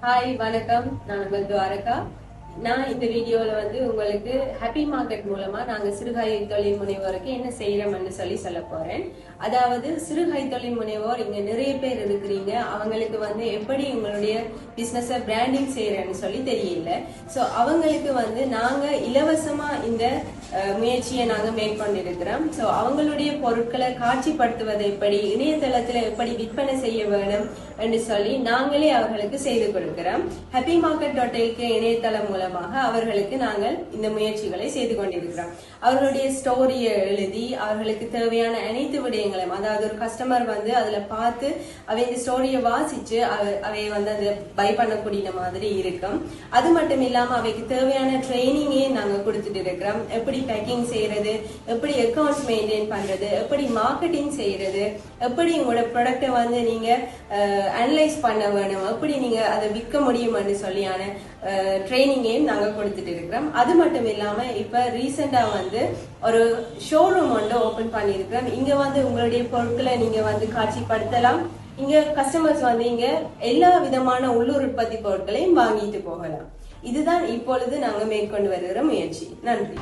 Hi வணக்கம். நான் உங்கள் துவாரகா. நான் இந்த வீடியோல உங்களுக்கு ஹாப்பி மார்க்கெட் மூலமா நாங்க சிறுகாய் தொழில் முனைவோருக்கு என்ன செய்யறோம்னு சொல்ல போறேன். அதாவது சிறுகாய் தொழில் முனைவோர் இங்க நிறைய பேர் இருக்கிறீங்க. அவங்களுக்கு எப்படி உங்களுடைய பிசினஸ் பிராண்டிங் செய்யறேன்னு சொல்லி தெரியல. சோ அவங்களுக்கு நாங்க இலவசமா இந்த முயற்சியை நாங்க மேற்கொண்டிருக்கிறோம். சோ அவங்களுடைய பொருட்களை காட்சிப்படுத்துவது எப்படி, இணையதளத்துல எப்படி விற்பனை செய்ய வேணும் என்று சொல்லி நாங்களே அவர்களுக்கு செய்து கொடுக்கிறோம். ஹாப்பி மார்க்கெட் .lk இணையதளம் மூலமாக அவர்களுக்கு நாங்கள் இந்த முயற்சிகளை செய்து கொண்டிருக்கிறோம். அவர்களுடைய ஸ்டோரியை எழுதி அவர்களுக்கு தேவையான அனைத்து விடயங்களையும், அதாவது ஒரு கஸ்டமர் அதுல பார்த்து அவங்க ஸ்டோரியை வாசிச்சு அவை அதை பை பண்ணக்கூடிய மாதிரி இருக்கும். அது மட்டும் இல்லாம அவைக்கு தேவையான ட்ரைனிங்கே நாங்க கொடுத்துட்டு இருக்கிறோம். எப்படி பேக்கிங் செய்யறது, எப்படி அக்கௌண்ட்ஸ் மெயின்டைன் பண்றது, எப்படி மார்க்கெட்டிங் செய்யறது, எப்படி உங்களோட ப்ராடக்டை நீங்க அனலைஸ் பண்ண வேணும், எப்படி நீங்க அதை விற்க முடியும்னு சொல்லியான ட்ரைனிங்கையும் நாங்க கொடுத்துட்டு இருக்கிறோம். அது மட்டும் இல்லாம இப்ப ரீசெண்டா ஒரு ஷோரூம் ஓபன் பண்ணிருக்கிறோம். இங்க உங்களுடைய பொருட்களை நீங்க காட்சிப்படுத்தலாம். இங்க கஸ்டமர்ஸ் இங்க எல்லா விதமான உள்ளூர் உற்பத்தி பொருட்களையும் வாங்கிட்டு போகலாம். இதுதான் இப்பொழுது நாங்க மேற்கொண்டு வருகிற முயற்சி. நன்றி.